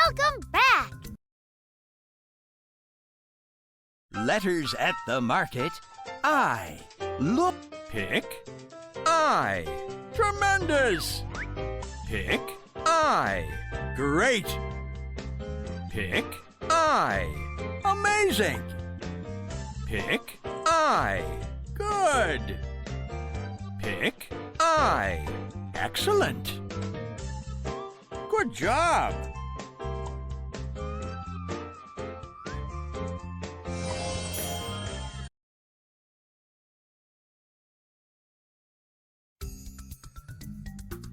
Welcome back! Letters at the market. I. Look. Pick. I. Tremendous. Pick. I. Great. Pick. I. Amazing. Pick. I. Good. Pick. I. Excellent. Good job.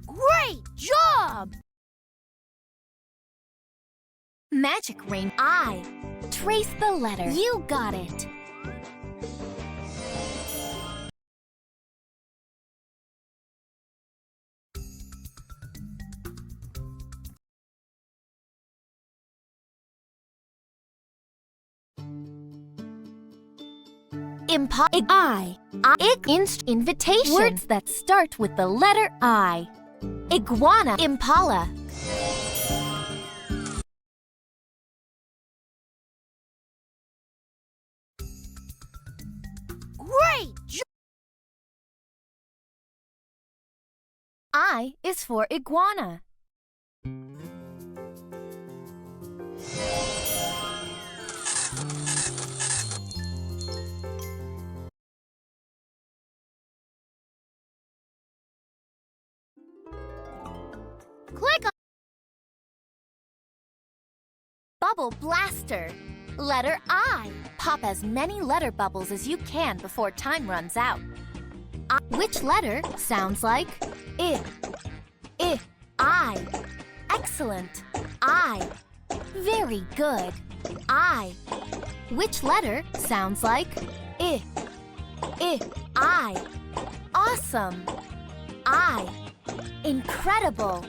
Great job! Magic Rain I. Trace the letter. You got it. Invitation. Words that start with the letter I. Iguana. Impala. Great job! I is for iguana. Click on Bubble Blaster. Letter I. Pop as many letter bubbles as you can before time runs out. Which letter sounds like I? I. Excellent. I. Very good. I. Which letter sounds like I? I. Awesome. I. Incredible.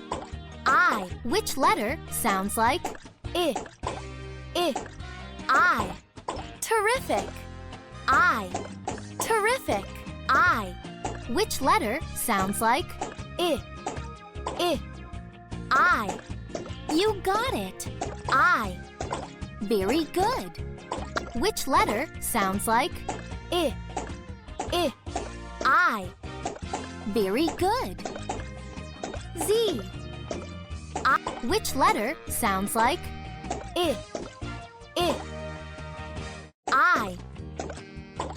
I. Which letter sounds like I? I. Terrific. I. Terrific. I. Which letter sounds like I? I. You got it. I. Very good. Which letter sounds like I? I. Very good. Z. I. Which letter sounds like I? I.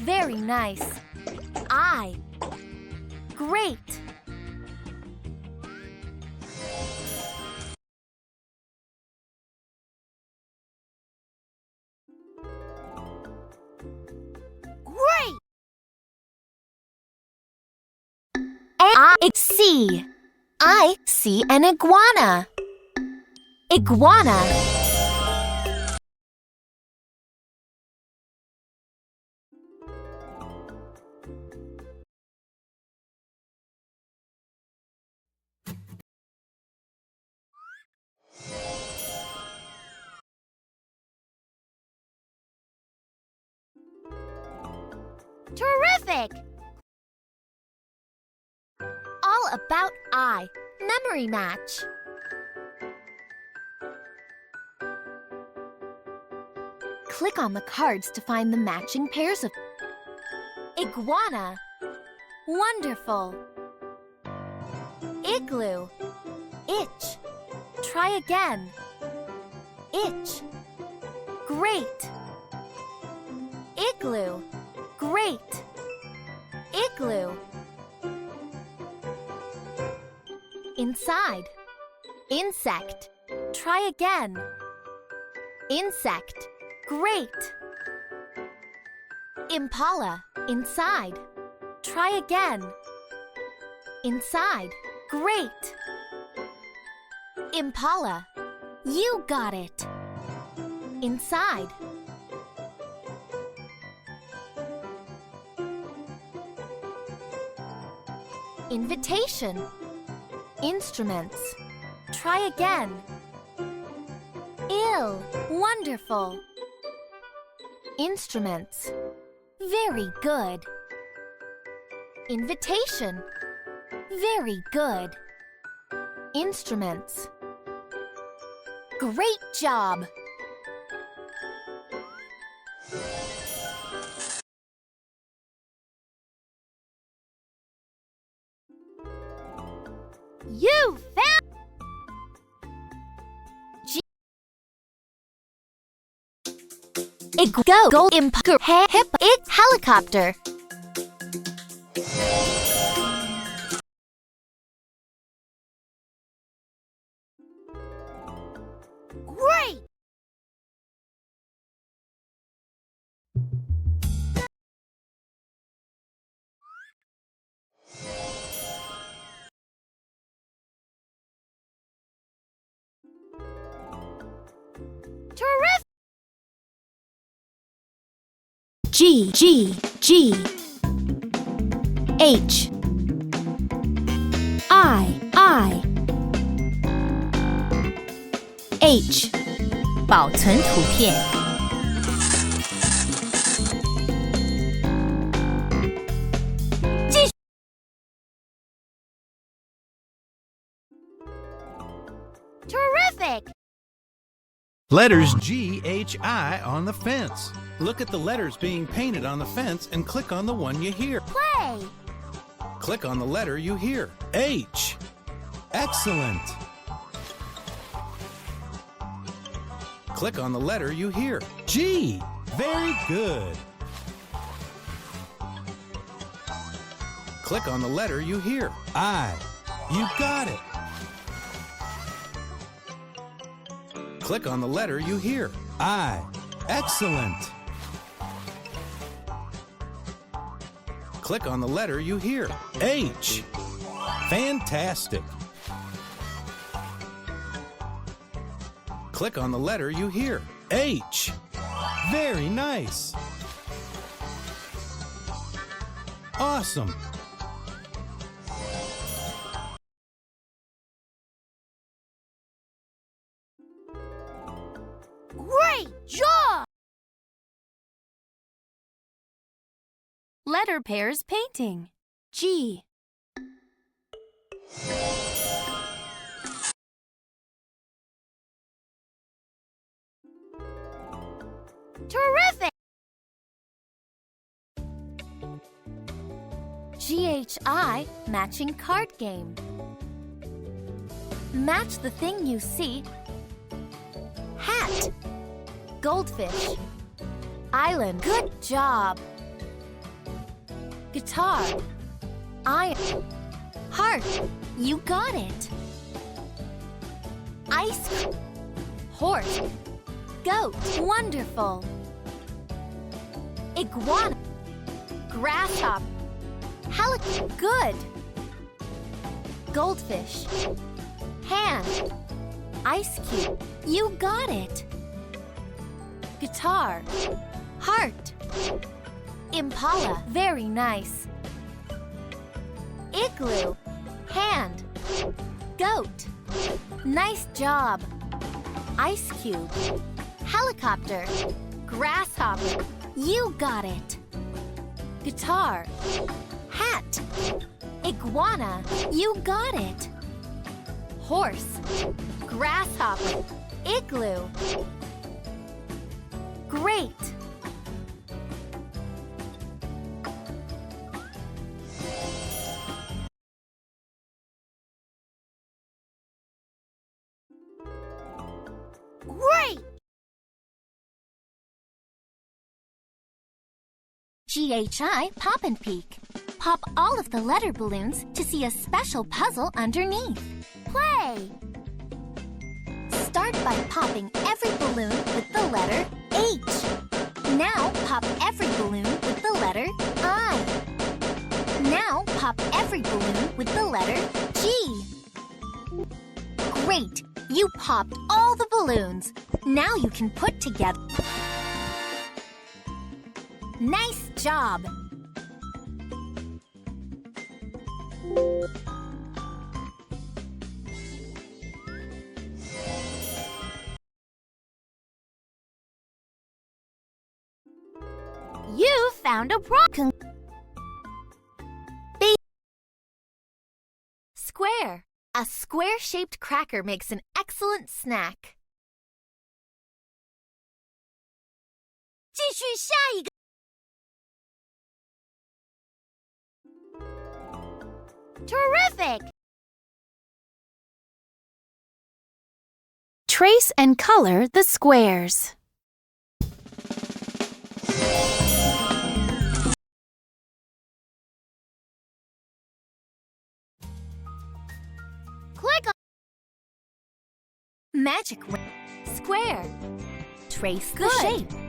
Very nice. I. Great. great! C. I see an iguana. Iguana. Terrific! All about I. Memory match. Click on the cards to find the matching pairs of iguana. Wonderful. Igloo. Itch. Try again. Itch. Great. Igloo. Great. Igloo. Inside. Insect. Try again. Insect. Great. Impala. Inside. Try again. Inside. Great. Impala. You got it. Inside. Invitation. Instruments. Try again. Ill. Wonderful. Instruments. Very good. Invitation. Very good. Instruments. Great job! You found Go imp hip it helicopter. great. Terrific. G H I H 保存图片。Terrific. Letters G-H-I on the fence. Look at the letters being painted on the fence and click on the one you hear. Play. Click on the letter you hear. H. Excellent. Click on the letter you hear. G. Very good. Click on the letter you hear. I. You got it. Click on the letter you hear. I. Excellent. Click on the letter you hear. H. Fantastic. Click on the letter you hear. H. Very nice. Awesome. Great job. Letter pairs painting. G Terrific. GHI matching card game. Match the thing you see. Hat. Goldfish. Island. Good job. Guitar. Iron. Heart. You got it. Ice. Horse. Goat. Wonderful. Iguana. Grasshopper. Helicopter. Good. Goldfish. Hand. Ice cube. You got it. Guitar. Heart. Impala. Very nice. Igloo. Hand. Goat. Nice job. Ice cube. Helicopter. Grasshopper. You got it. Guitar. Hat. Iguana. You got it. Horse. Grasshopper. Igloo. Great. Great. GHI Pop and Peek. Pop all of the letter balloons to see a special puzzle underneath. Play. Start by popping every balloon with the letter H. Now pop every balloon with the letter I. Now pop every balloon with the letter G. Great! You popped all the balloons. Now you can put together. Nice job! You found a problem. Square. A square-shaped cracker makes an excellent snack. 继续下一个 Terrific! Trace and color the squares. Click on Magic square. Trace the Good. shape.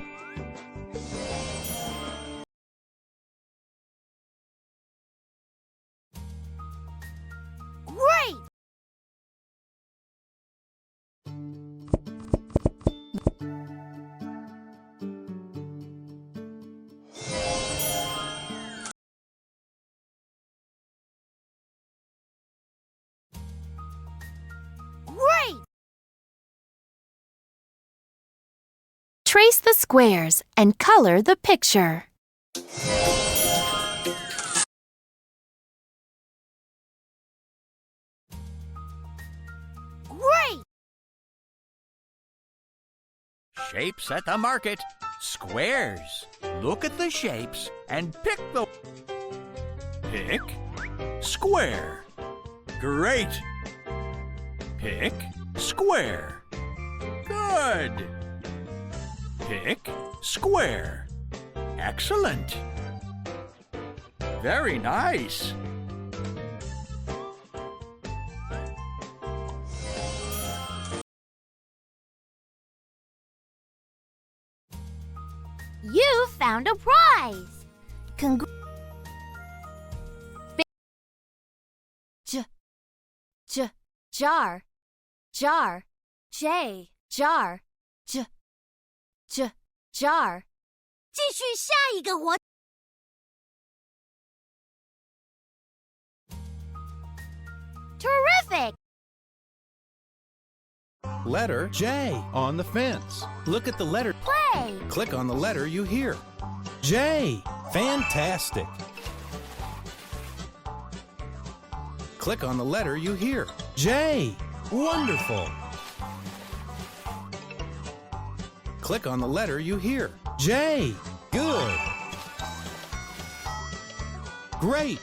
Great! Great! Trace the squares and color the picture. Great! Shapes at the market. Squares. Look at the shapes and pick the... Pick. Square. Great. Pick. Square. Good. Pick. Square. Excellent. Very nice. You found a prize! Jar. Jar. J. Jar. Jar. 继续下一个活 Terrific! Letter J on the fence. Look at the letter. Play! Click on the letter you hear. J. Fantastic. Click on the letter you hear. J. Wonderful. Click on the letter you hear. J. Good. Great.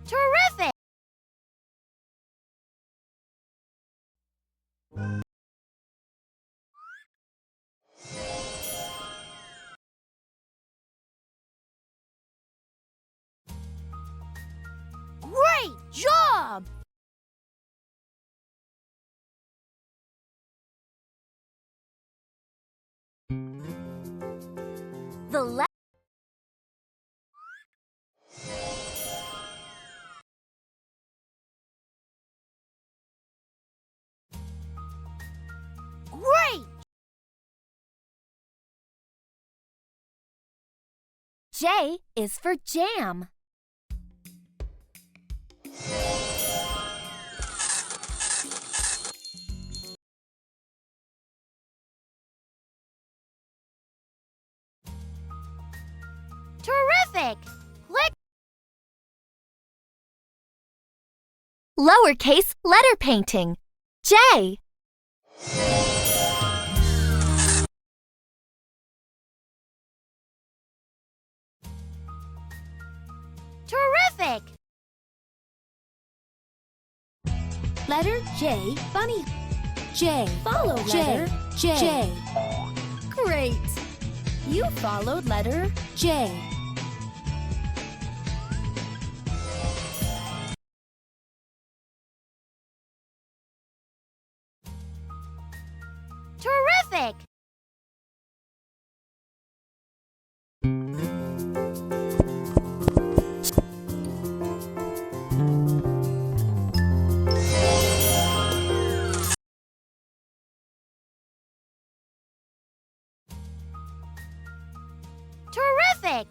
Terrific! Great job! The letter. Great! J is for jam. Terrific! Click Lowercase letter painting. J. Terrific! Letter J. Bunny. J. Follow letter J. Great. You followed letter J. Terrific! Terrific!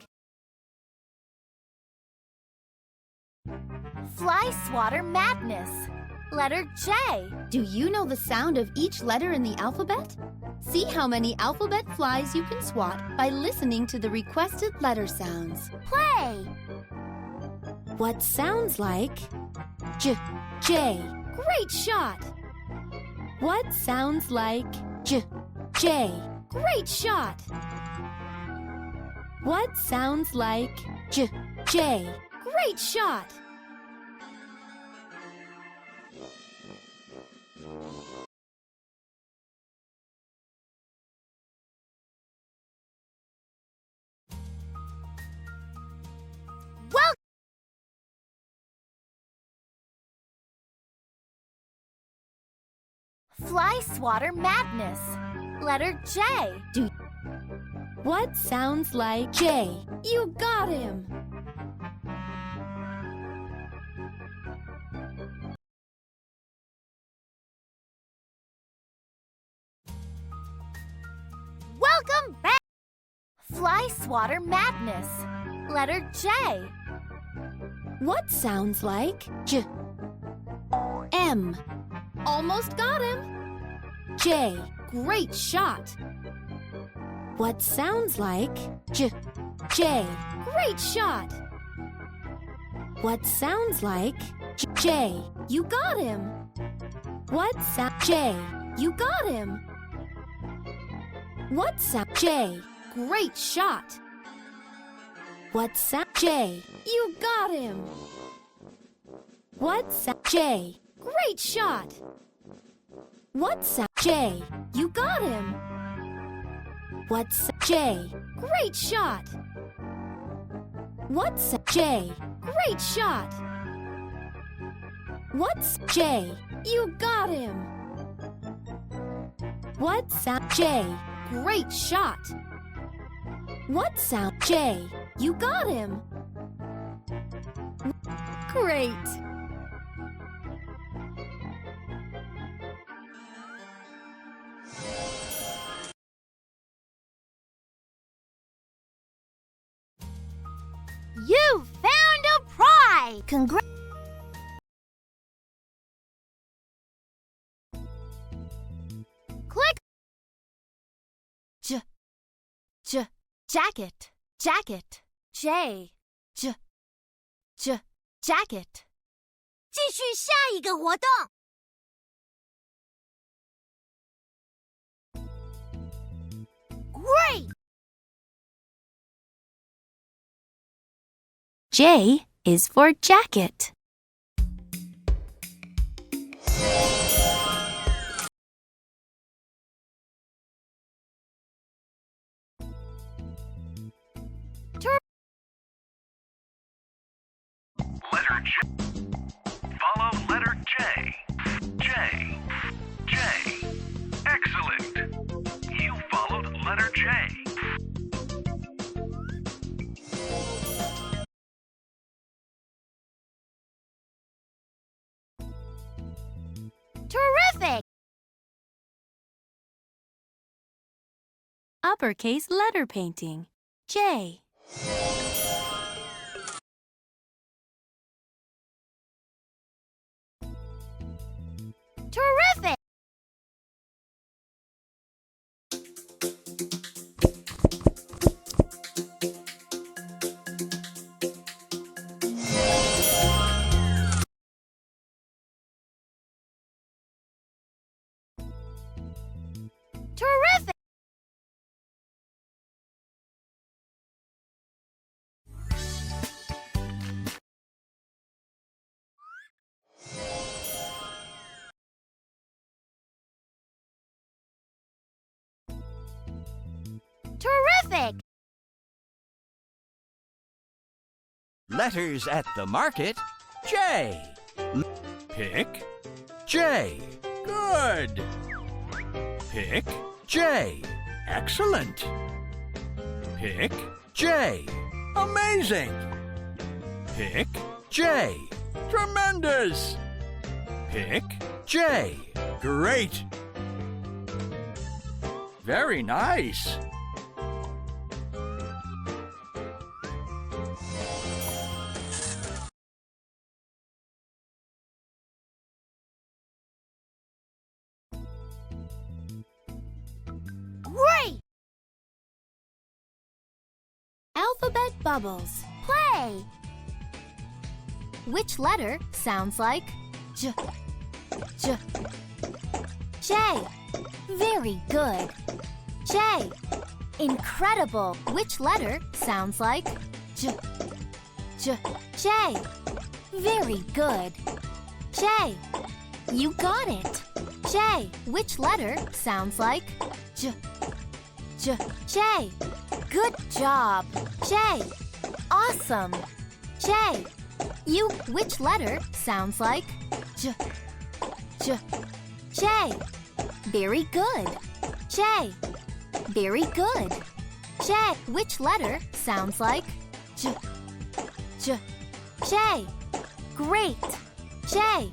Fly swatter madness. Letter J. Do you know the sound of each letter in the alphabet? See how many alphabet flies you can swat by listening to the requested letter sounds. Play! What sounds like J. Great shot! What sounds like J? Great shot! What sounds like J? Great shot! Well, Fly swatter madness. Letter J. What sounds like J? you got him! Welcome back! Fly swatter madness. Letter J. What sounds like J? M. Almost got him! J. Great shot! What sounds like J? Great shot! What sounds like J? You got him! What sound J? You got him! What sound J? Great shot! What sound J? You got him! What sound J? Great shot! What sound J? You got him! What sound J? Great shot! What sound J? Great shot! What's J? You got him! What sound J? Great shot! What sound J? You got him! Great! You found a prize! Congrats. Click! Jacket. Jacket. J. Jacket. 继续下一个活动。Great! J is for jacket. Letter J. Follow letter J. J. J. Excellent. You followed letter J. Terrific! Uppercase letter painting. J. Terrific! Terrific! Terrific! Letters at the market. J. Pick. J. Good. Pick. J. Excellent. Pick. J. Amazing. Pick. J. Tremendous. Pick. J. Great. Very nice. Great! Alphabet bubbles. Play! Which letter sounds like J? J. J. Very good. J. Incredible. Which letter sounds like J? J. J. Very good. J. You got it. J. Which letter sounds like J? J. J. Good job. J. Awesome. J. You. Which letter sounds like J? J. J. Very good. J. Very good. J. Which letter sounds like J? J. J. Great. J.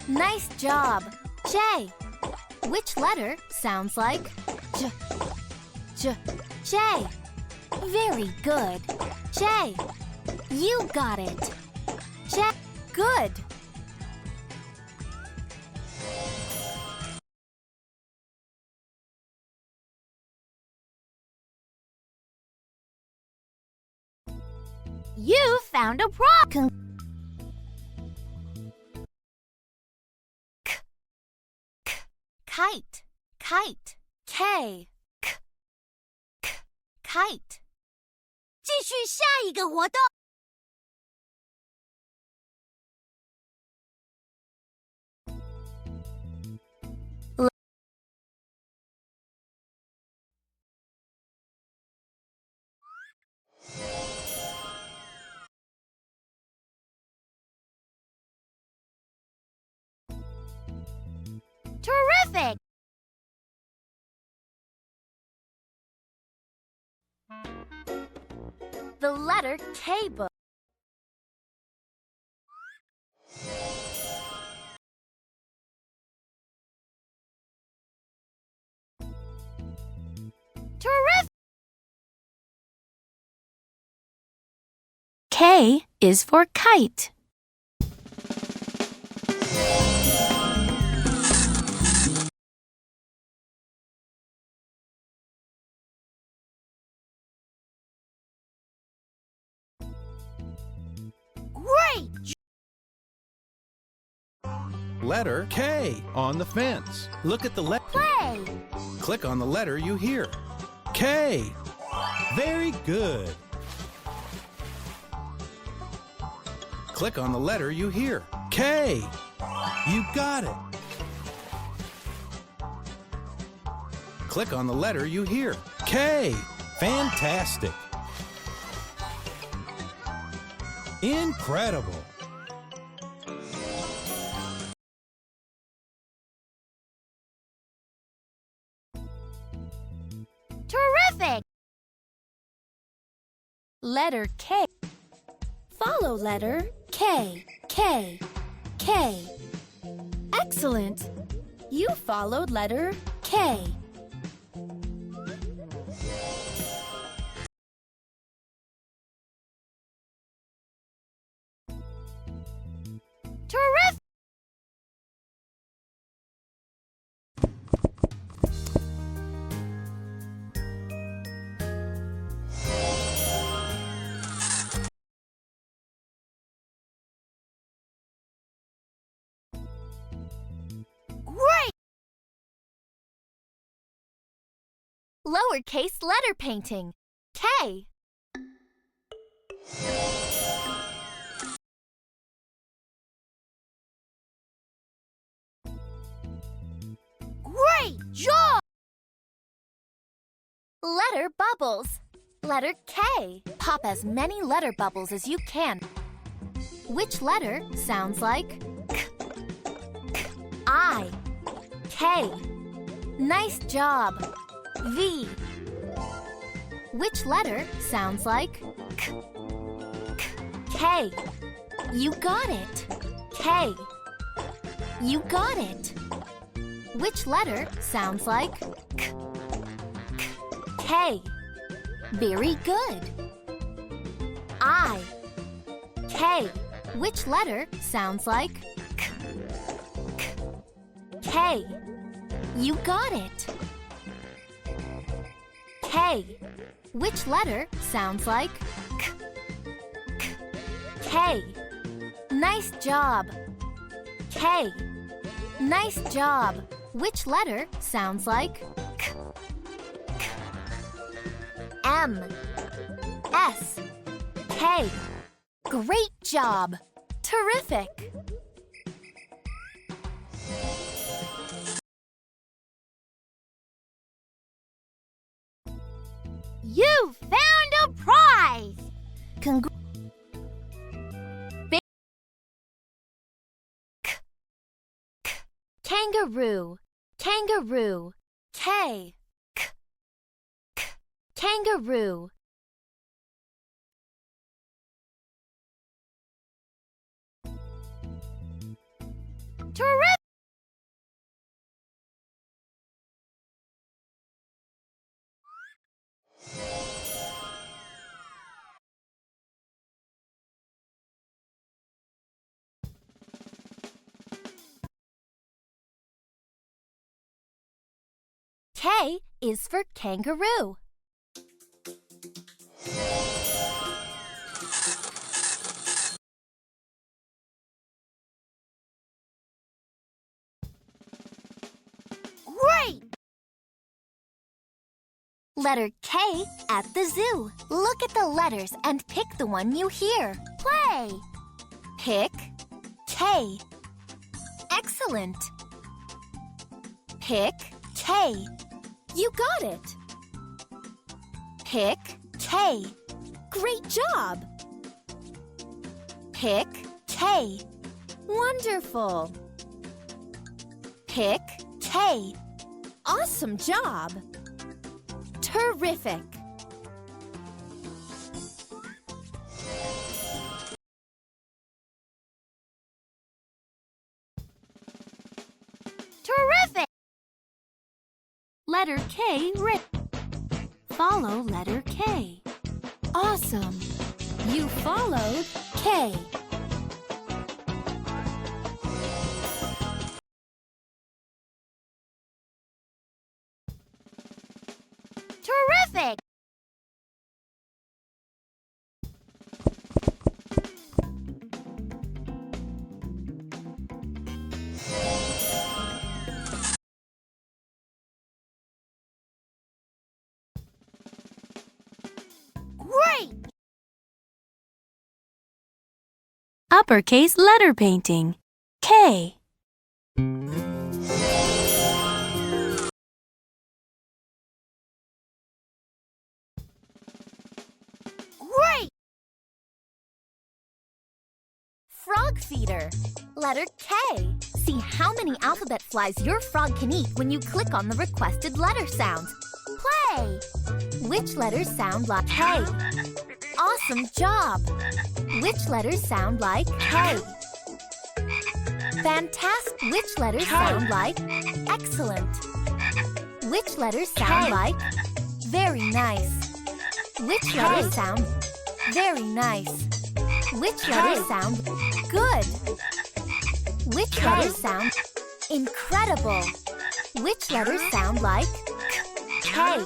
Nice job. J. Which letter sounds like J? J. J. Very good. J. You got it. J. Good. You found a problem. Kite. Kite. K. K. K. Kite. 继续下一个活动。Terrific! The letter K book. Terrific! K is for kite. Great! Letter K on the fence. Look at the letter. Play! Click on the letter you hear. K. Very good. Click on the letter you hear. K. You got it. Click on the letter you hear. K. Fantastic. Incredible. Terrific! Letter K. Follow letter K. K. K. Excellent. You followed letter K. Terrific! Great! Lowercase letter painting. K. Great job! Letter bubbles. Letter K. Pop as many letter bubbles as you can. Which letter sounds like K? K. I. K. Nice job. V. Which letter sounds like K? K. K. You got it. K. You got it. Which letter sounds like K? K. Very good. I. K. Which letter sounds like K? K. You got it. K. Which letter sounds like K? K. Nice job. K. Nice job. Which letter sounds like K? K. M. S. K. Great job. Terrific. You found a prize! Congr- Kangaroo. Kangaroo. K. K. K. Kangaroo. Terrific! K is for kangaroo. Great! Letter K at the zoo. Look at the letters and pick the one you hear. Play! Pick K. Excellent. Pick K. You got it. Pick K. Great job. Pick K. Wonderful. Pick K. Awesome job. Terrific. Terrific! Letter K writ. Follow letter K. Awesome. You followed K. Terrific! Great! Uppercase letter painting. K. Great! Frog feeder. Letter K. See how many alphabet flies your frog can eat when you click on the requested letter sounds. Play! Which letters sound like K? Awesome job! Which letters sound like K? Fantastic! Which letters sound like excellent? Which letters sound like very nice? Which letters sound very nice? Which letters sound good? Which letters sound incredible? Which letters sound like K?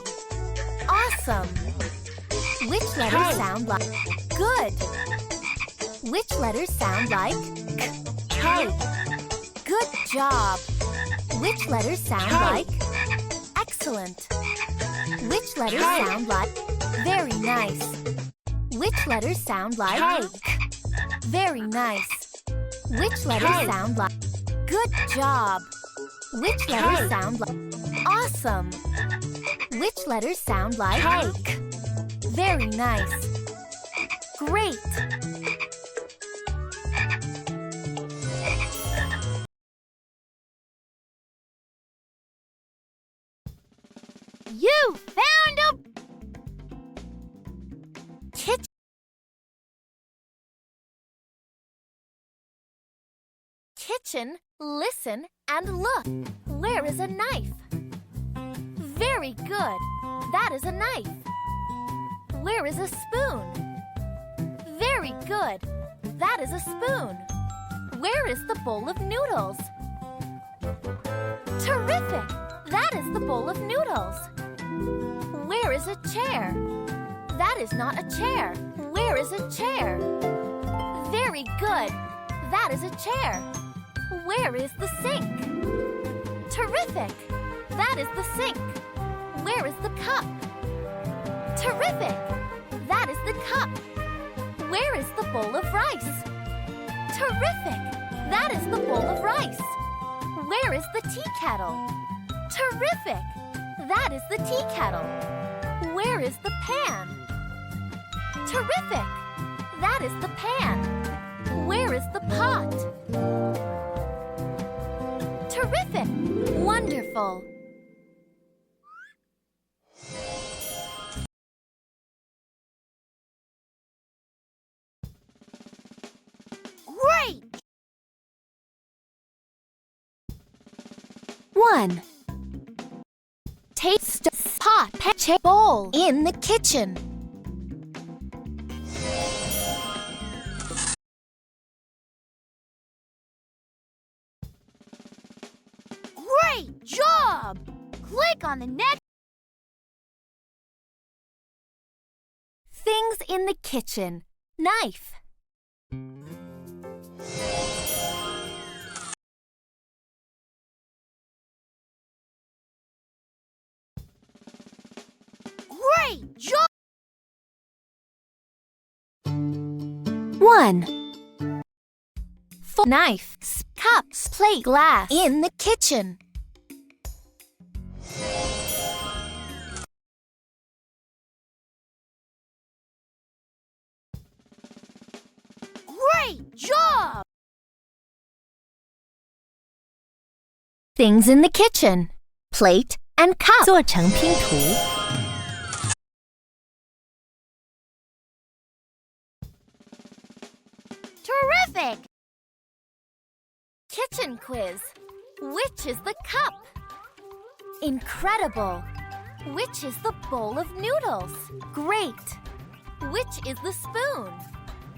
Awesome! Which letters sound like good? Which letters sound like K? Good job! Which letters sound like excellent? Which letters sound like very nice? Which letters sound like very nice? Which letters sound like good job? Which letters sound like awesome? Which letters sound like very nice? Great! You found a Kitchen. Kitchen, listen and look. Where is a knife? Very good. That is a knife. Where is a spoon? Very good. That is a spoon. Where is the bowl of noodles? Terrific! That is the bowl of noodles. Where is a chair? That is not a chair. Where is a chair? Very good. That is a chair. Where is the sink? Terrific! That is the sink. Where is the cup? Terrific! That is the cup. Where is the bowl of rice? Terrific! That is the bowl of rice. Where is the tea kettle? Terrific! That is the tea kettle. Where is the pan? Terrific! That is the pan. Where is the pot? Terrific! Wonderful! Great! 1. Taste pot, pan, bowl in the kitchen. Great job! Click on the next. Things in the kitchen. Knife. Great job! 1. Knife, cups, plate, glass in the kitchen. Great job! Things in the kitchen. Plate and cup. 做成拼图。Terrific! Kitchen quiz. Which is the cup? Incredible. Which is the bowl of noodles? Great. Which is the spoon?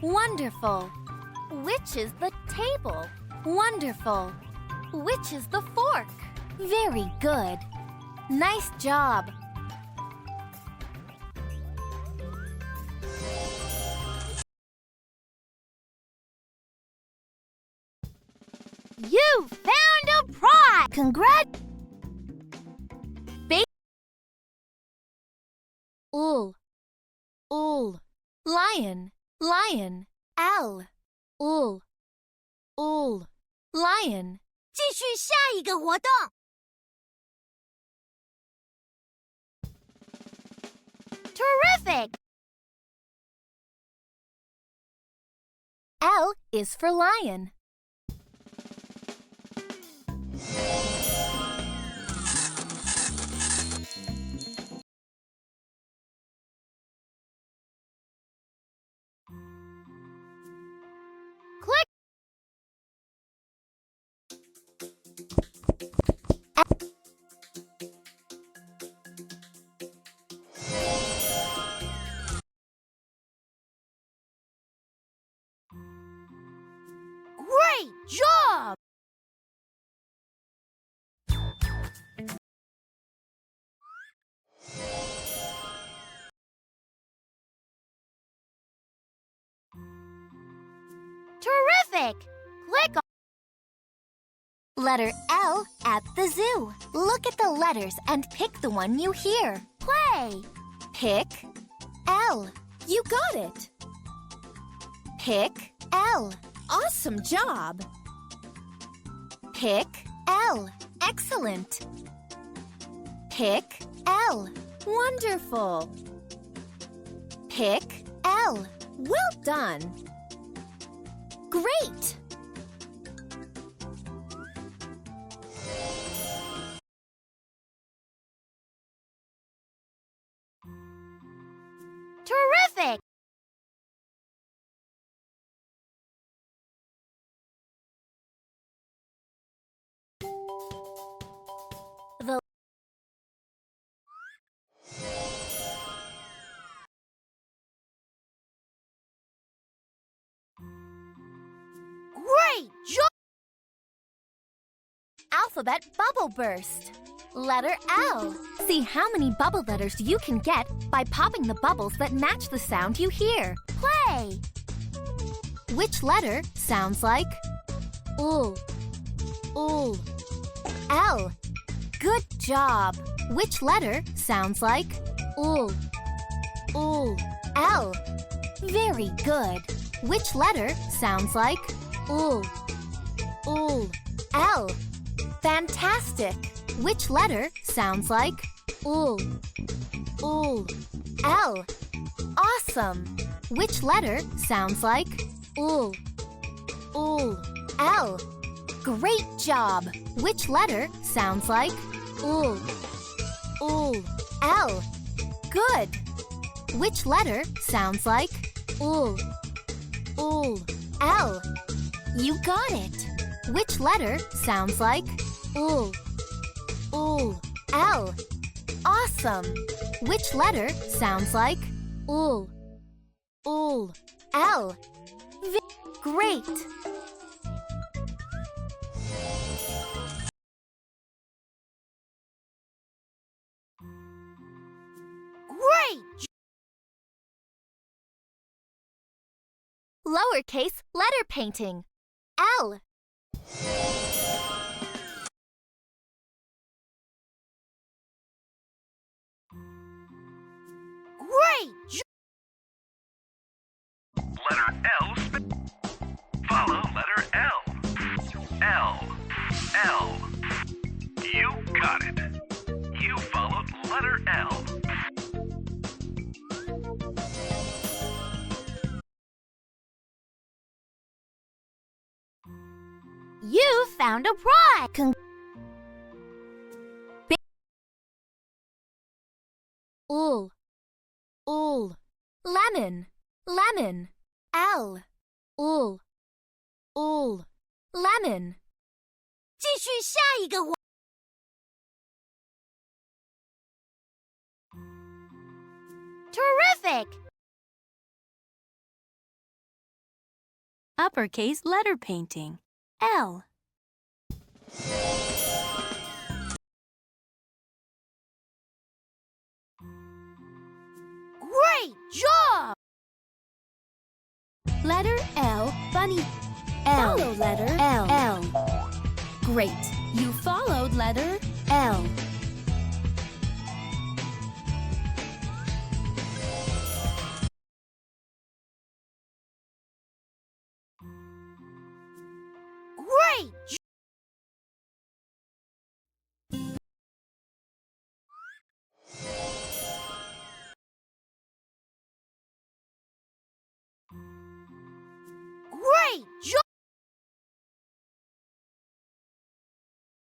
Wonderful. Which is the table? Wonderful. Which is the fork? Very good. Nice job. You found a prize! Congrats! Ul. Lion. Lion. L. Ul. Lion. 继续下一个活动。Terrific! L is for lion. Click. Great job! Terrific! Click on Letter L at the zoo. Look at the letters and pick the one you hear. play. Pick L. You got it. Pick L. Awesome job. Pick L. Excellent. Pick L. Wonderful. Pick L. Well done. Great. Terrific! The Great job! alphabet bubble burst. Letter L. See how many bubble letters you can get by popping the bubbles that match the sound you hear. Play. Which letter sounds like ul? Ul. L. Good job. Which letter sounds like ul? Ul. L. Very good. Which letter sounds like ul? Ul. L. Fantastic. Which letter sounds like ul? Ul. L. Awesome. Which letter sounds like ul? Ul. L. Great job. Which letter sounds like ul? Ul. L. Good. Which letter sounds like ul? Ul. L. You got it. Which letter sounds like ul? Ul. L. Awesome. Which letter sounds like ul? Ul. L. Great. Great! Lowercase letter painting. L. Great! Letter L. Follow letter L. L. L. You got it. You followed letter L. You found a prize! Ul. Ul. Lemon. Lemon. L. Ul. Ul. Lemon. 继续下一个活 Terrific! Uppercase letter painting. L. Great job! Letter L. Bunny. L. Follow letter L. L. Great. You followed letter L. Great! Great job!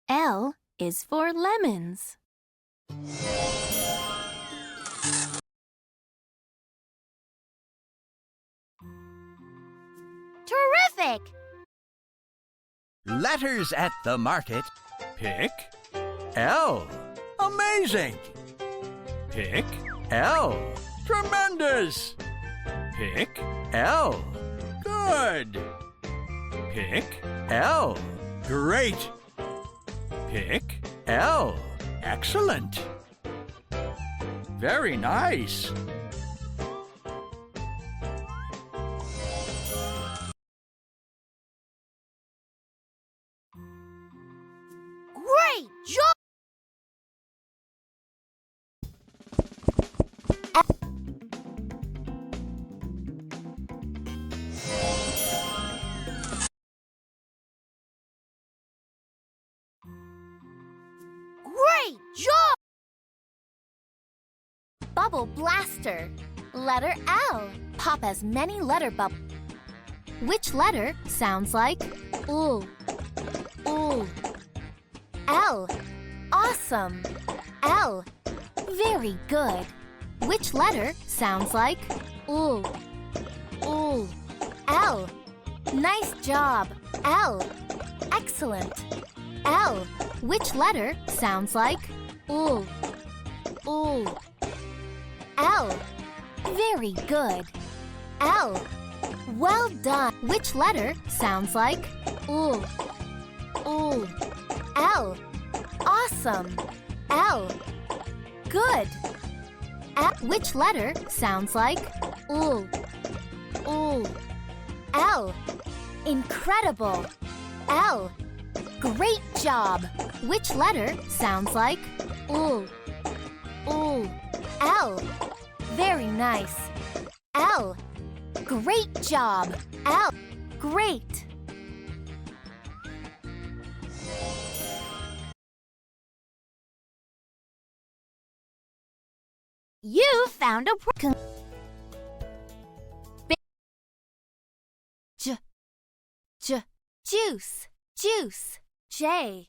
L is for lemons. Terrific! Letters at the market. Pick L. Amazing. Pick L. Tremendous. Pick L. Good. Pick L. Great. Pick L. Excellent. Very nice. Great job! Great job! Bubble blaster. Letter L. Pop as many letter bubbles. Which letter sounds like ul? Ul. L. Awesome. L. Very good. Which letter sounds like ul? Ul. L. Nice job. L. Excellent. L. Which letter sounds like ul? Ul. L. Very good. L. Well done. Which letter sounds like ul? Ul. L. Awesome. L. Good. Which letter sounds like ul? Ul. L. Incredible. L. Great job. Which letter sounds like L? L. Very nice. L. Great job. L. Great. You found a Juice. Juice. J.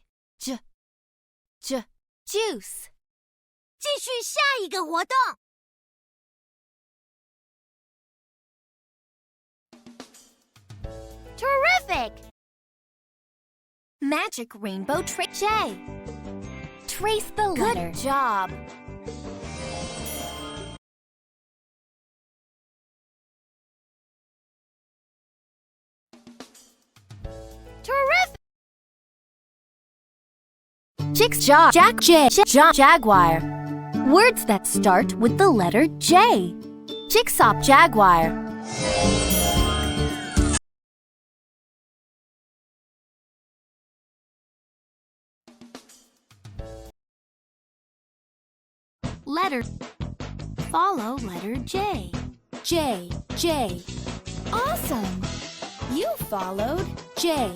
Juice. 继续下一个活动。Terrific! Magic rainbow J. Trace the letter. Good job. Terrific! Jigsaw. Jaguar. Words that start with the letter J. Jigsaw. Jaguar. Letter. Follow letter J. J. Awesome! You followed J.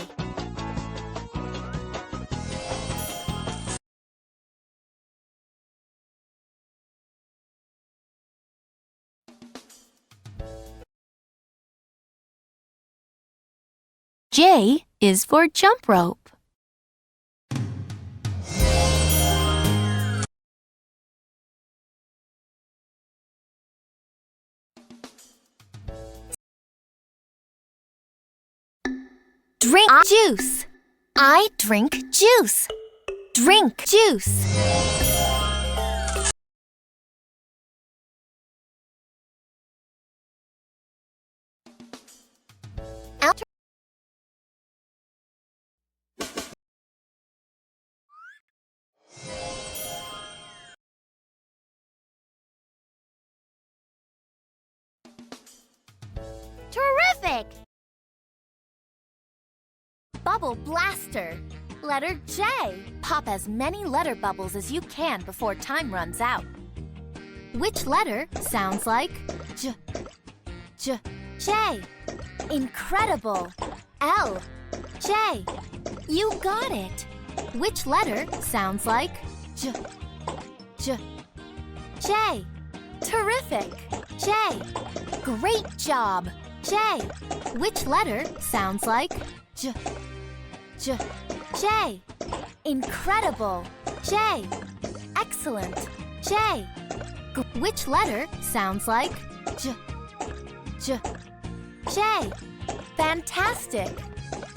J is for jump rope. Drink juice. I drink juice. Drink juice. Terrific! Bubble blaster. Letter J. Pop as many letter bubbles as you can before time runs out. Which letter sounds like J? J. Incredible. L. J. You got it. Which letter sounds like J? J. Terrific. J. Great job. J. Which letter sounds like J? Incredible. J. Excellent. J. Which letter sounds like J? Fantastic.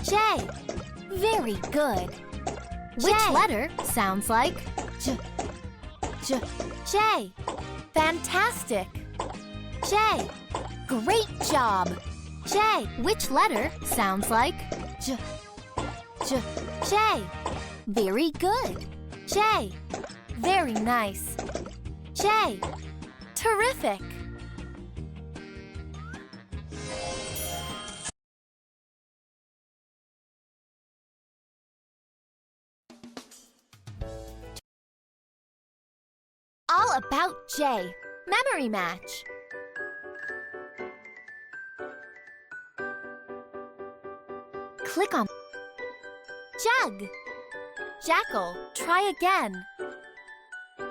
J. Very good. Which letter sounds like J? Fantastic. J. Great job. J. Which letter sounds like J? Very good. J. Very nice. J. Terrific. All about J. Memory match. Click on Jug. Jackal, try again.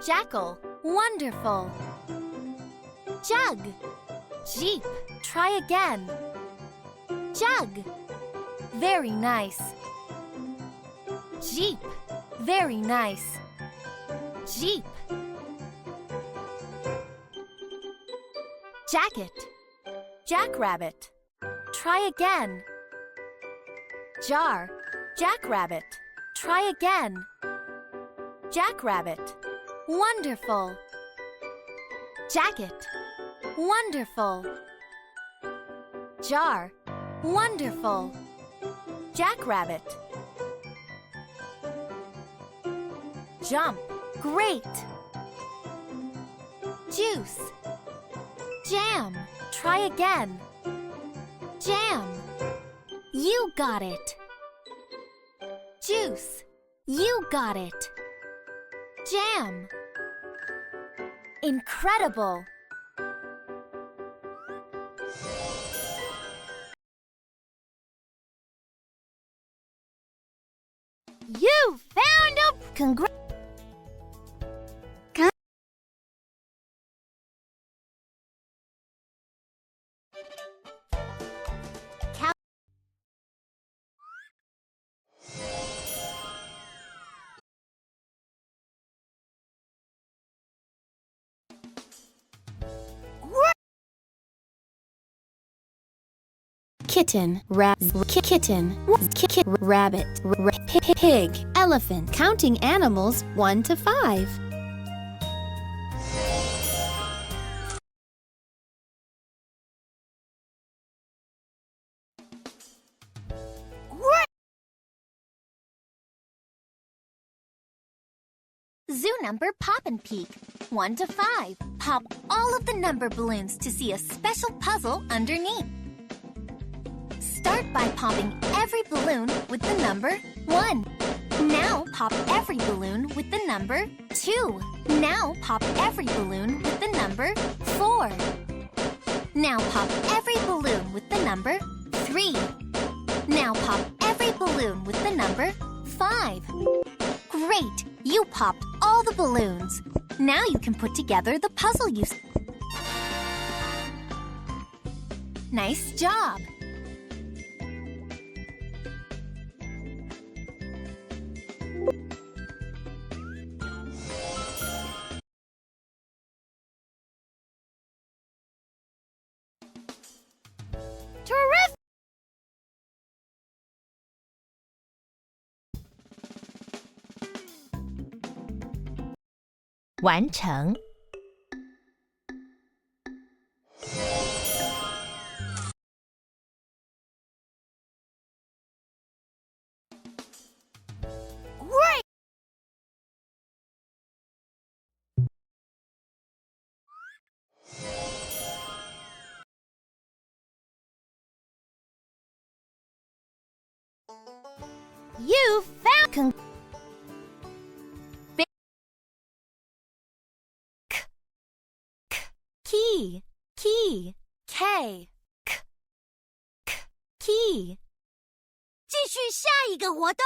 Jackal, wonderful. Jug. Jeep, try again. Jug. Very nice. Jeep, very nice. Jeep. Jacket. Jackrabbit. Try again. Jar. Jackrabbit. Try again. Jackrabbit. Wonderful. Jacket. Wonderful. Jar. Wonderful. Jackrabbit. Jump. Great. Juice. Jam. Try again. Jam. You got it. Juice. You got it. Jam. Incredible. You found a... Congrats. Kitten, kitten, rabbit, pig, elephant. Counting animals 1 to 5. Zoo number Pop and Peek. 1 to 5. Pop all of the number balloons to see a special puzzle underneath. Start by popping every balloon with the number 1. Now pop every balloon with the number 2. Now pop every balloon with the number 4. Now pop every balloon with the number 3. Now pop every balloon with the number 5. Great! You popped all the balloons. Now you can put together the puzzle you... Nice job! Terrific!完成. Great! You found... Key, key, K, K, K, key. 继续下一个活动。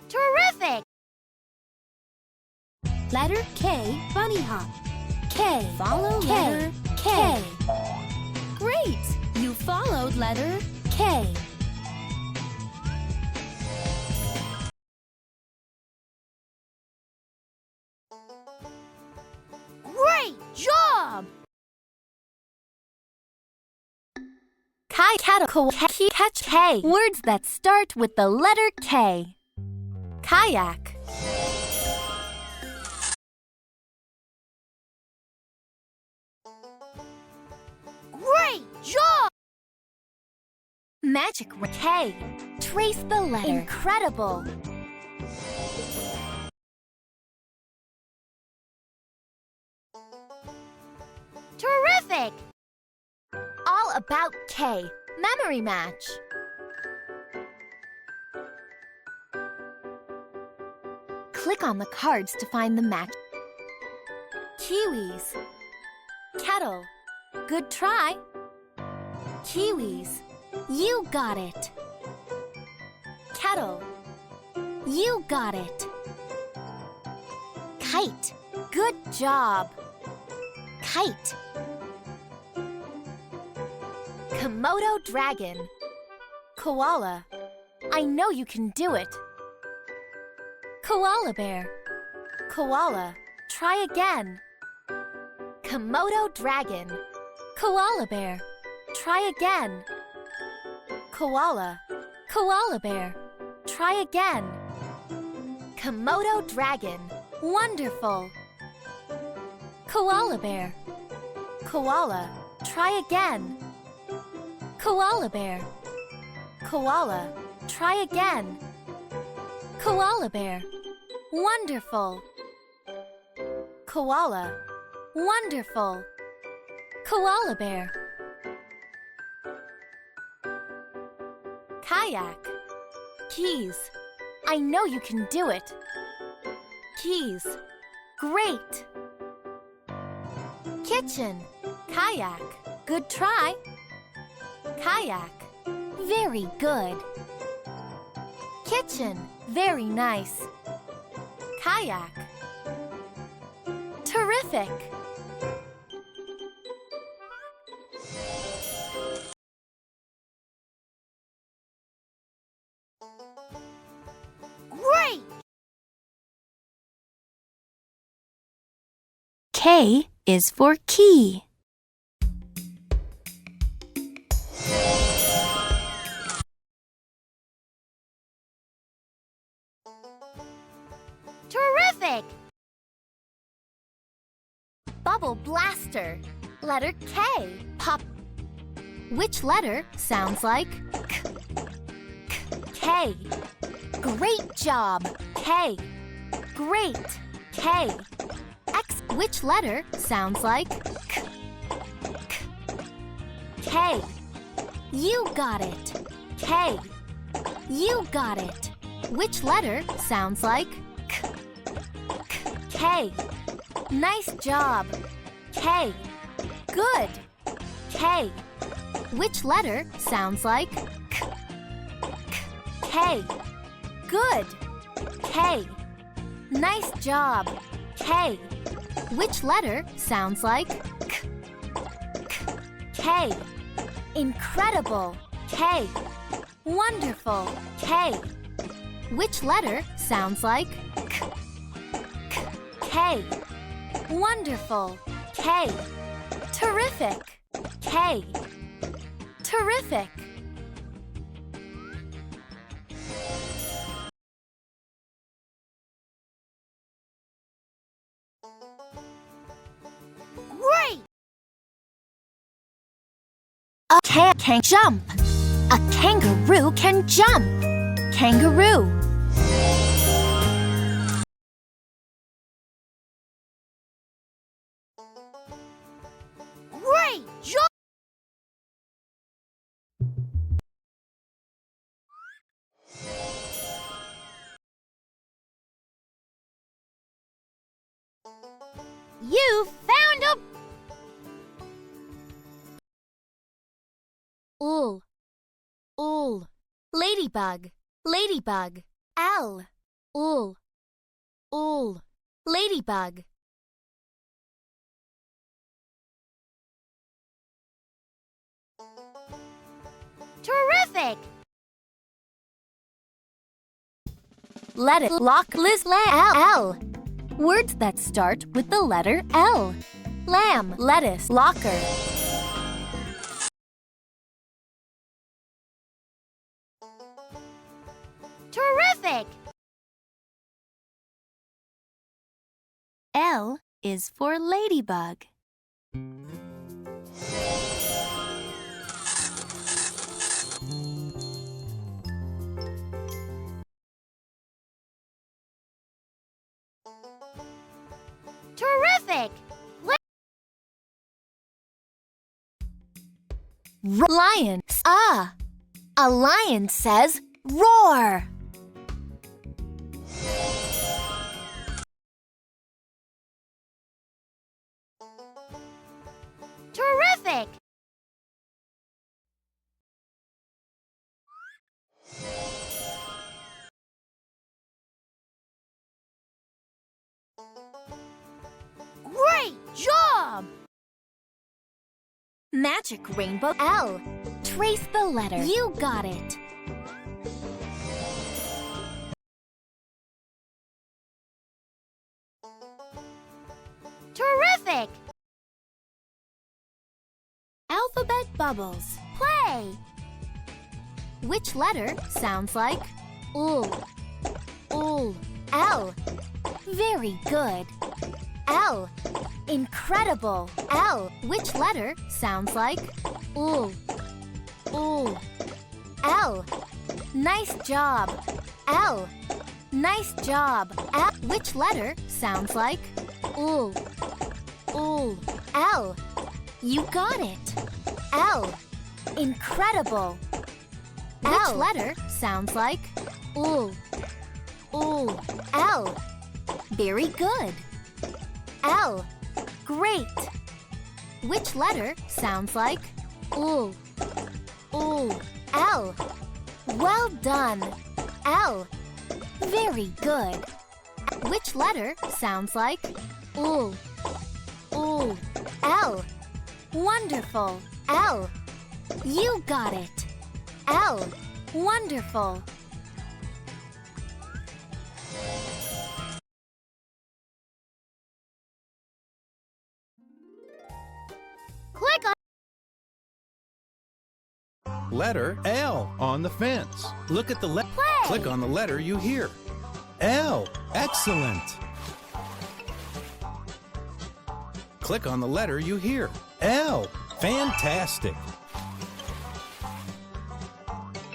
Terrific! Letter K, bunny hop. K, Follow K, letter K. Great! You followed letter K. Great job! Catch K. Words that start with the letter K. Kayak. Great job! Magic K. Trace the letter. Incredible. Terrific! All about K. Memory match. Click on the cards to find the match. Kiwis. Kettle. Good try. Kiwis. You got it. Kettle. You got it. Kite. Good job. Kite. Komodo dragon. Koala. I know you can do it. Koala bear. Koala. Try again. Komodo dragon. Koala bear. Try again. Koala. Koala bear. Try again. Komodo dragon. Wonderful. Koala bear. Koala. Try again. Koala bear. Koala. Try again. Koala bear. Wonderful. Koala. Wonderful. Koala bear. Kayak. Keys. I know you can do it. Keys. Great. Kitchen. Kayak. Good try. Kayak. Very good. Kitchen. Very nice. Kayak. Terrific. Great! K is for key. Terrific! Bubble blaster. Letter K. Pop. Which letter sounds like K? K. Great job. K. Great. K. X. Which letter sounds like K? K. You got it. K. You got it. Which letter sounds like K? K. Nice job. K. Good. K. Which letter sounds like K? K. Good. K. Nice job. K. Which letter sounds like K? K. Incredible. K. Wonderful. K. Which letter sounds like K? K. Wonderful. K. Terrific. K. Terrific. Great! A can jump. A kangaroo can jump. Kangaroo. Great job! You found a Ul. Ul. Ladybug. Ladybug. L. Ul. Ul. Ladybug. terrific! Let it lock Liz L. Words that start with the letter L. Lamb, lettuce, locker. Terrific! L is for ladybug. Terrific! Lion. A lion says roar. Terrific! Great job! Magic rainbow. L. Trace the letter. You got it. Terrific! Alphabet bubbles. Play. Which letter sounds like ul? Ul. L. Very good. L. Incredible. L. Which letter sounds like ul? Ul. L. Nice job. L. Nice job. L. Which letter sounds like ul? Ul. L. You got it. L. Incredible. Which letter sounds like ooh? Ooh. L. Very good. L. Great. Which letter sounds like ooh? Ooh. L. Well done. L. Very good. Which letter sounds like ooh? Ooh. L. Wonderful. L. You got it. L. Wonderful. Click on Letter L on the fence. Look at the letter. Play. Click on the letter you hear. L. Excellent. Click on the letter you hear. L. Fantastic.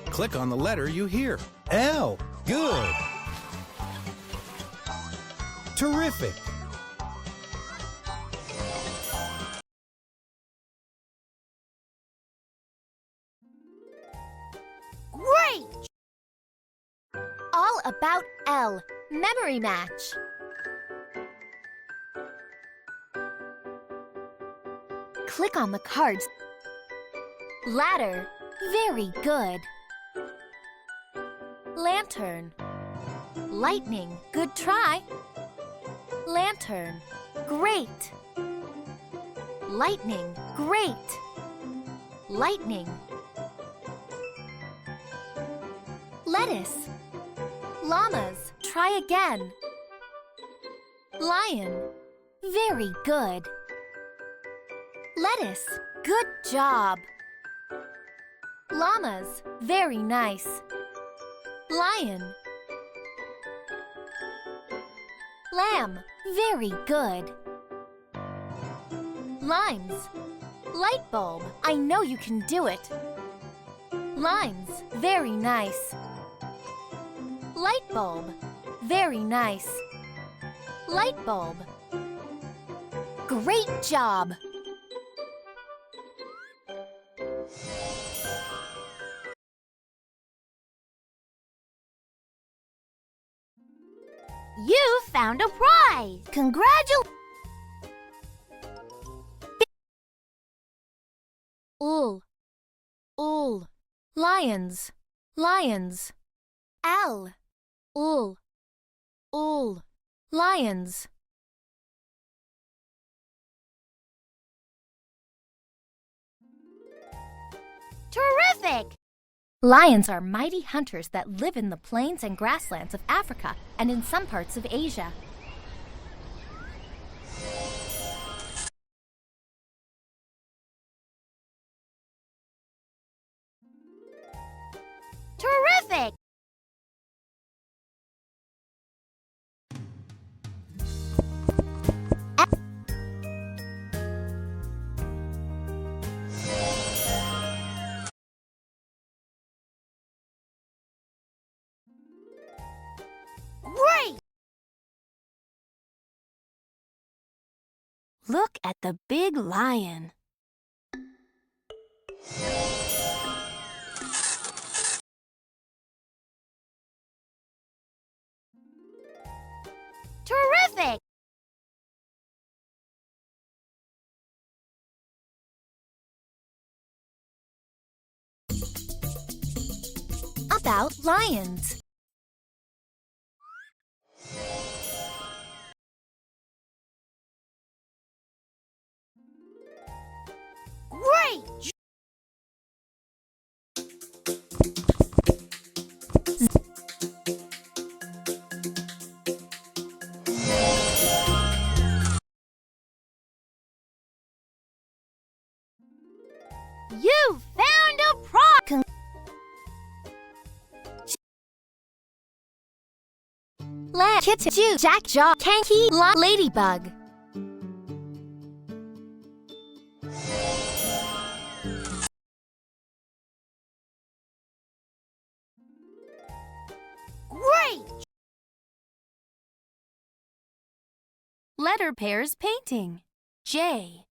Click on the letter you hear. L. Good. Terrific. Great. All about L. Memory match. Click on the cards. Ladder. Very good. Lantern. Lightning. Good try. Lantern. Great. Lightning. Great. Lightning. Lettuce. Llamas. Try again. Lion. Very good. Lettuce. Good job. Llamas. Very nice. Lion. Lamb. Very good. Lines. Light bulb. I know you can do it. Lines. Very nice. Light bulb. Very nice. Light bulb. Great job. You found a prize. Congratulations. Ul. Ul. Lions. Lions. L. Ul. Ul. Lions. Terrific. Lions are mighty hunters that live in the plains and grasslands of Africa and in some parts of Asia. Terrific. Great. Look at the big lion. Terrific. About lions. Great. You found a prize. Kitten, Jew, Jack, Jaw, Kanky, Ladybug. Great. Letter pairs painting. J.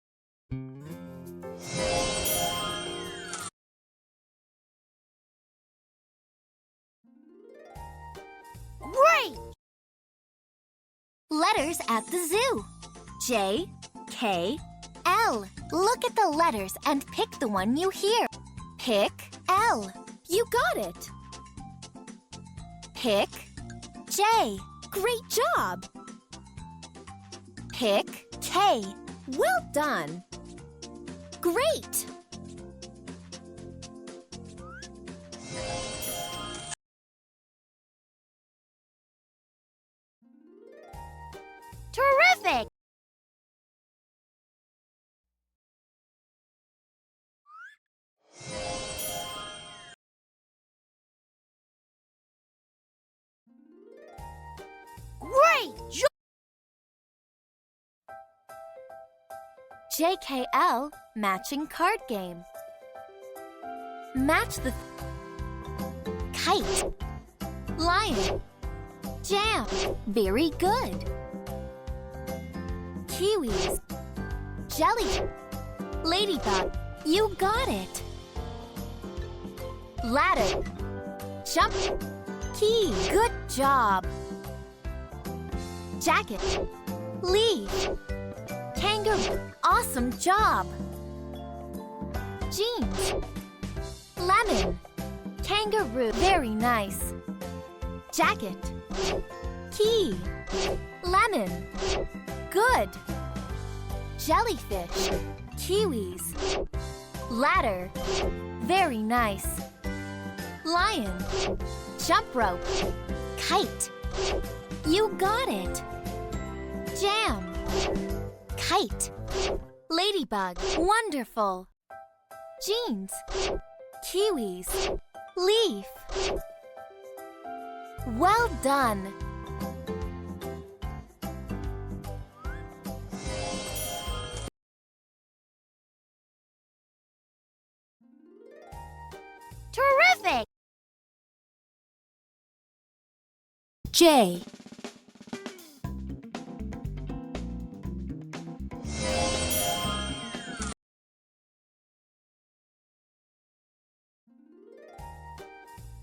Great! Letters at the zoo. J, K, L. Look at the letters and pick the one you hear. Pick L. You got it. Pick J. Great job. Pick K. Well done. Great. Terrific! Great job! JKL matching card game. Match the Kite. lion. Jam. Very good. Kiwis. Jelly. Ladybug. You got it. Ladder. Jump. Key. Good job. Jacket. Leaf. Kangaroo. Awesome job. Jeans. Lemon. Kangaroo. Very nice. Jacket. Key. Lemon. Good. Jellyfish. Kiwis. Ladder. Very nice. Lion. Jump rope. Kite. You got it. Jam. Kite. Ladybug. Wonderful. Jeans. Kiwis. Leaf. Well done. Terrific! J.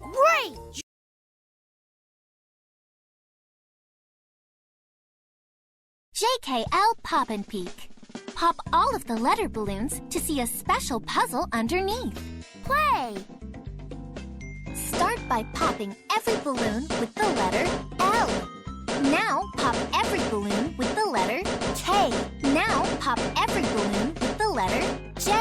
Great job! JKL Pop and Peek. Pop all of the letter balloons to see a special puzzle underneath. Play! Start by popping every balloon with the letter L. Now pop every balloon with the letter K. Now pop every balloon with the letter J.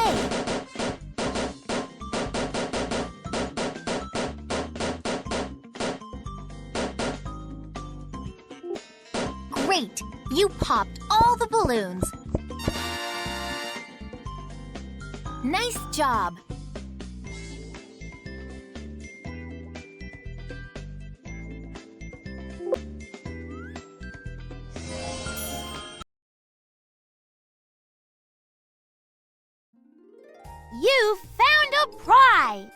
Great! You popped all the balloons. Nice job. You found a prize!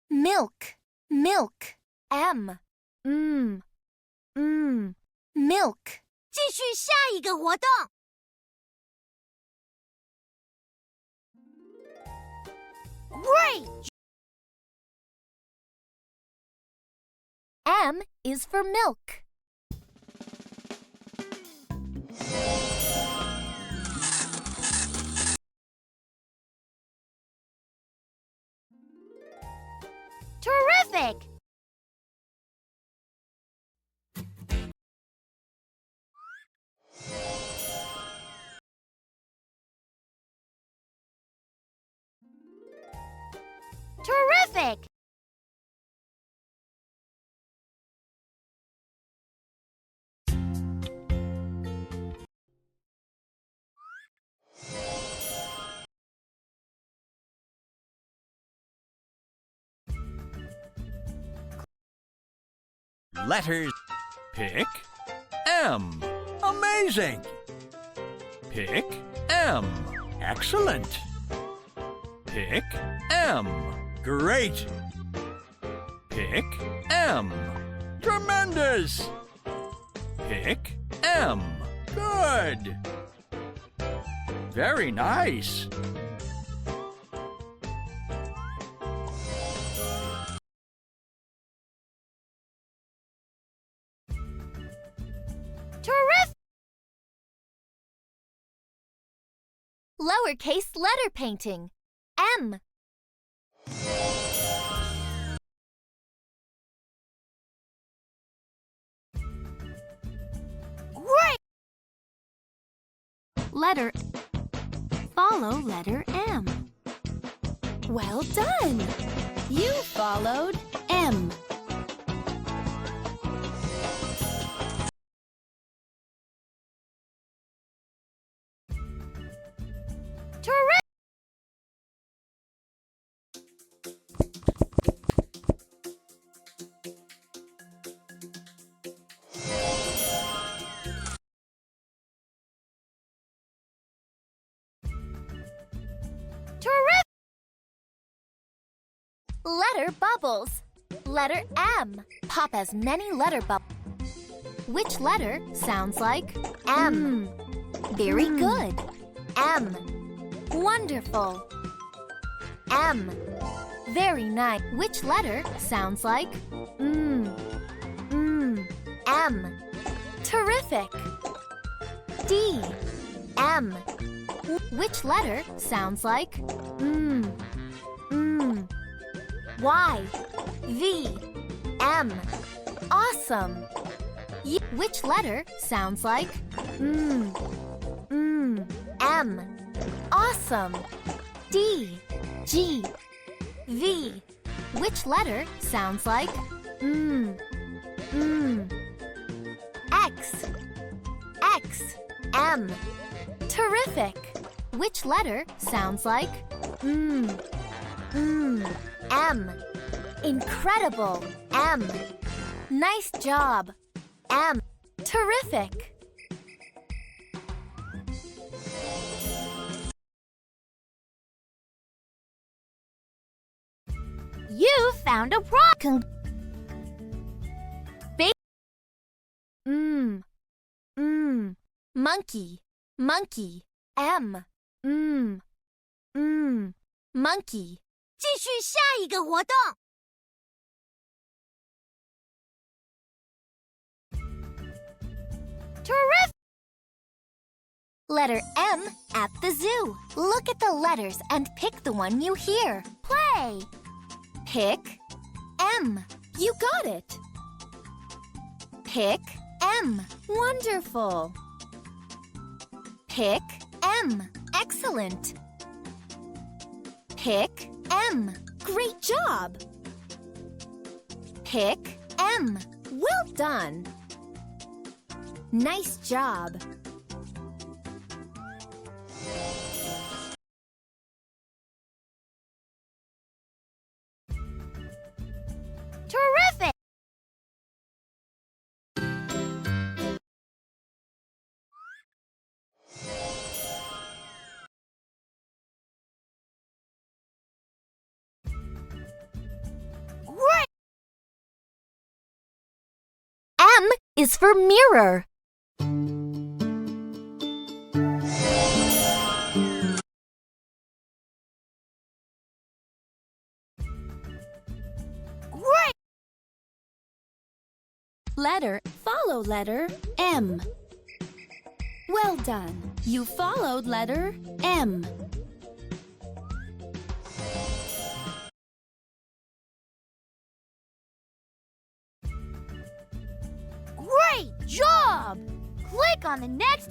Milk. Milk. M. Milk. 继续下一个活动。Great! M is for milk. Terrific! Terrific! Letters. Pick M. Amazing. Pick M. Excellent. Pick M. Great. Pick M. Tremendous. Pick M. Good. Very nice. Terrific! Lowercase letter painting. M. Great! Letter. Follow letter M. Well done! You followed M. Terrific! Terrific! Letter bubbles. Letter M. Pop as many letter bubbles. Which letter sounds like M? Very good. M. Wonderful. M. Very nice. Which letter sounds like M? Terrific. D. M. Which letter sounds like Y. V. M. Awesome. Which letter sounds like M? Awesome. D. G. V. Which letter sounds like X. X. M. Terrific. Which letter sounds like M? Incredible. M. Nice job. M. Terrific. You found a problem. Monkey. Monkey. M. Monkey. 继续下一个活动。Terrific! Letter M at the zoo. Look at the letters and pick the one you hear. Play! Pick M. You got it. Pick M. Wonderful. Pick M. Excellent. Pick M. Great job. Pick M. Well done. Nice job. Terrific! Great! M is for mirror. Great! Letter, follow letter M. Well done. You followed letter M. Great job! Click on the next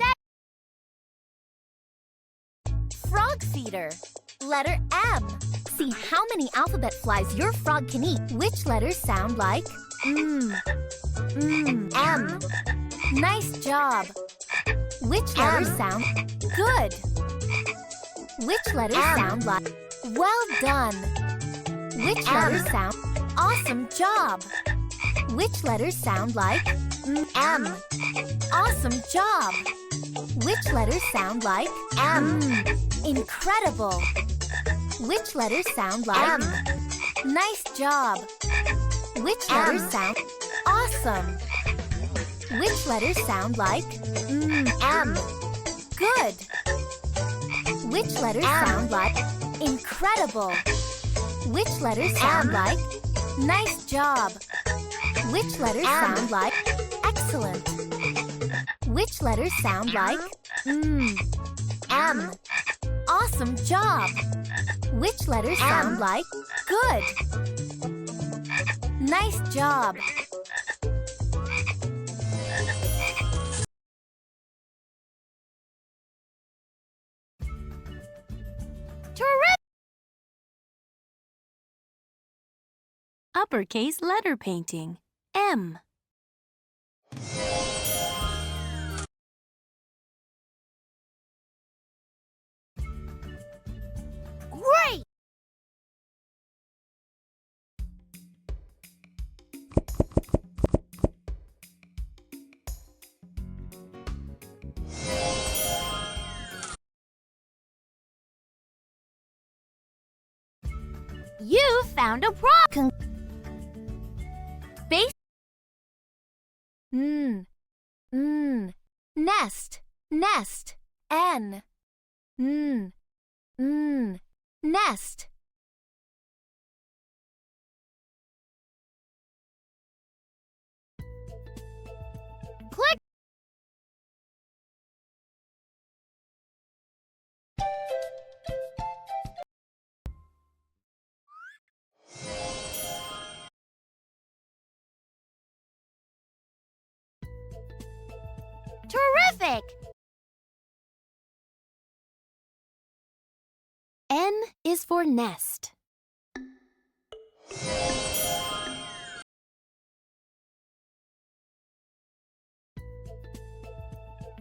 Frog feeder. Letter M. See how many alphabet flies your frog can eat. Which letters sound like M? Nice job. Which letters sound good? Which letters sound like well done? Which letters sound awesome job? Which letters sound like M? Awesome job. Which letters sound like M? Incredible. Which letters sound like M? Nice job. Which letters sound awesome? Which letters sound like M? Good. Which letters sound like incredible? Which letters sound like nice job? Which letters sound like excellent? Which letters sound like M? Awesome job! Which letters sound like good? Nice job! Terrific! Uppercase letter painting. M. Great! You found a problem! Base. Nest. Nest. N. Nest. Click! Terrific! N is for nest.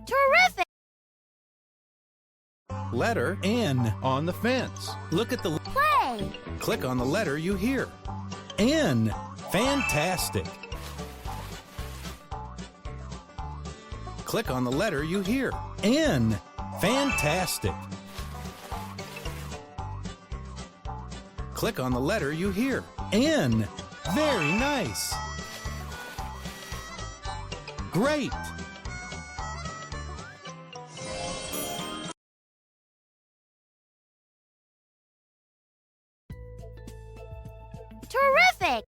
Terrific! Letter N on the fence. Look at the... Play! Click on the letter you hear. N. Fantastic. Click on the letter you hear. N. Fantastic. Click on the letter you hear. N. Very nice. Great. Terrific!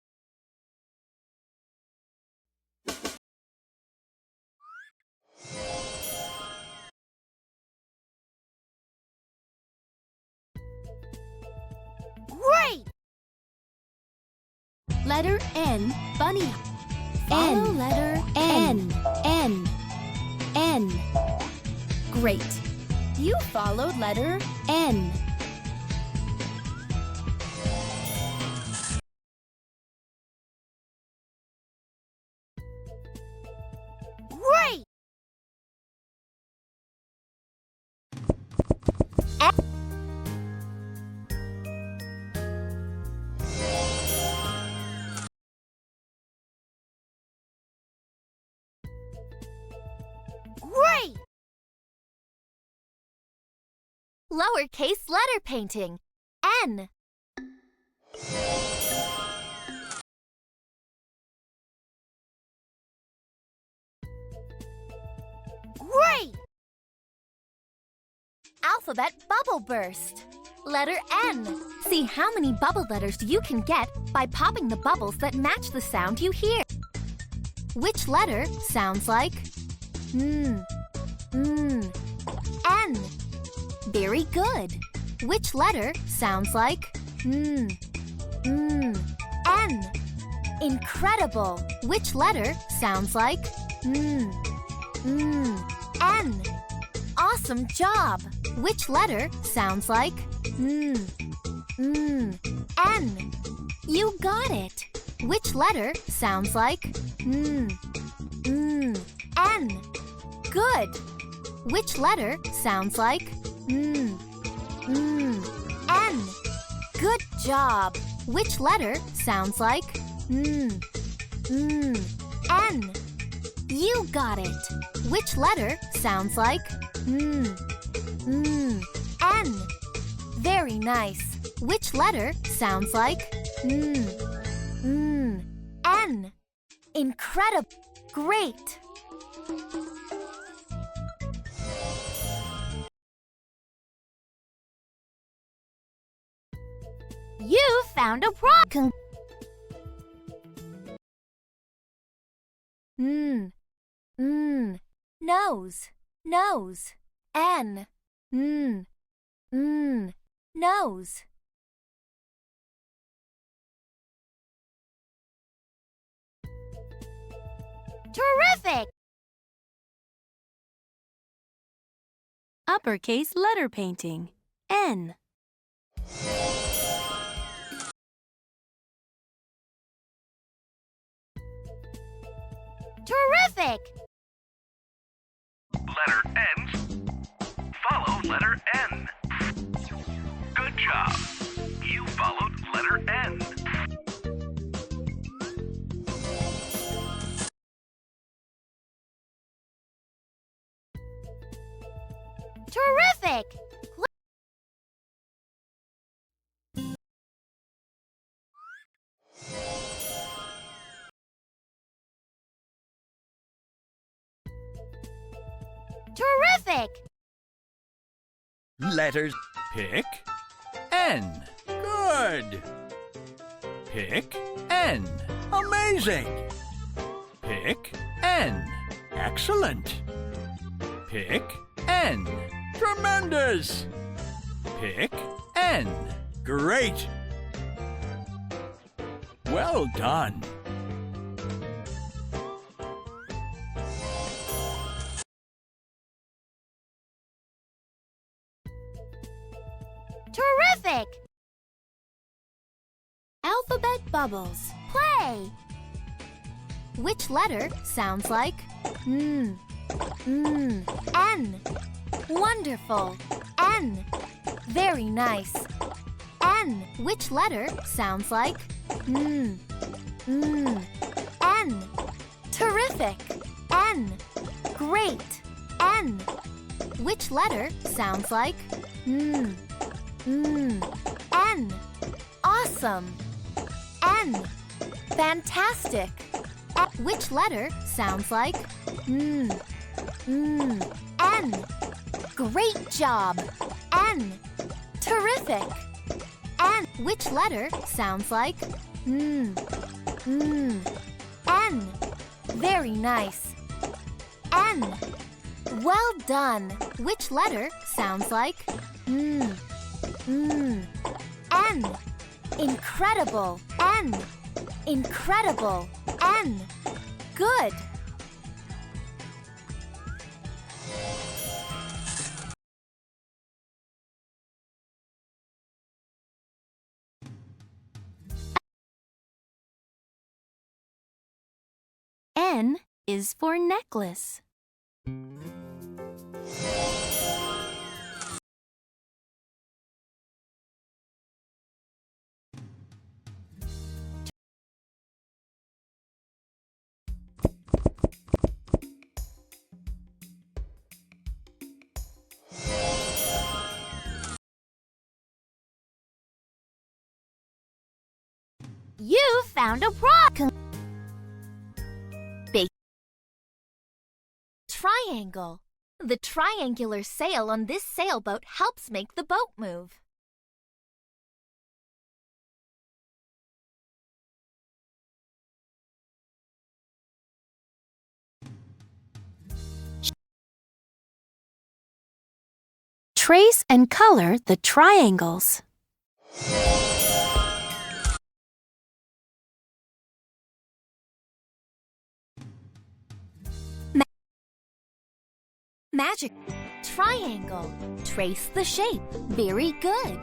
Great! Letter N, bunny. Follow letter N. N. N. Great. You followed letter N. Great! Great! Lowercase letter painting. N. Great! Alphabet bubble burst. Letter N. See how many bubble letters you can get by popping the bubbles that match the sound you hear. Which letter sounds like N? Very good. Which letter sounds like N? Incredible. Which letter sounds like N? Awesome job. Which letter sounds like N? You got it. Which letter sounds like N? Good. Which letter sounds like N? Good job. Which letter sounds like N? You got it. Which letter sounds like N? Very nice. Which letter sounds like N? Incredible. Great. You found a problem. Nose, nose. N, nose. Terrific! Uppercase letter painting. N. Terrific! Letter N. Follow letter N. Good job. You followed letter N. Terrific! Terrific! Letters pick N. Good. Pick N. Amazing. Pick N. Excellent. Pick N. Tremendous. Pick N. Great. Well done. Terrific! Alphabet bubbles. Play! Which letter sounds like N? Wonderful. N. Very nice. N. Which letter sounds like N? Terrific. N. Great. N. Which letter sounds like N? Awesome. N. Fantastic. Which letter sounds like N? Great job. N. Terrific. N. Which letter sounds like N? Very nice. N. Well done. Which letter sounds like N? Incredible. N. Incredible. N. Good. N is for necklace. You found a problem. Triangle. The triangular sail on this sailboat helps make the boat move. Trace and color the triangles. Magic. Triangle. Trace the shape. Very good.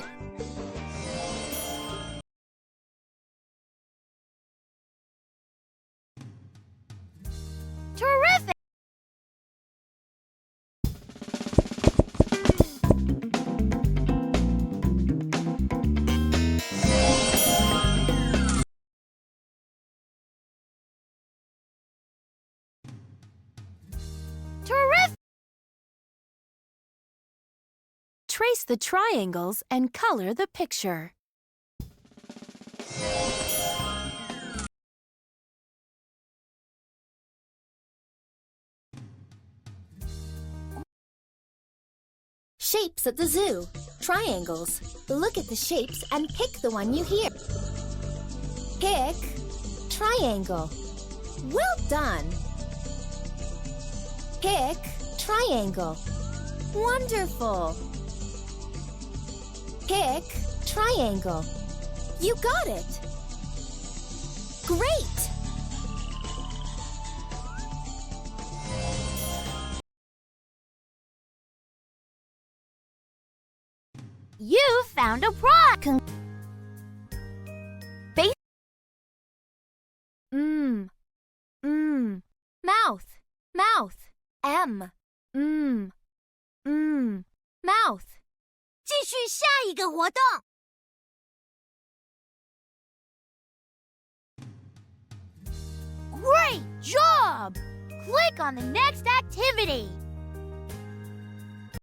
Terrific! Terrific! Trace the triangles and color the picture. Shapes at the zoo. Triangles. Look at the shapes and pick the one you hear. Pick triangle. Well done. Pick triangle. Wonderful. Pick triangle. You got it. Great. You found a prize! Mouth. Mouth. M. Mouth. 继续下一个活动。Great job! Click on the next activity.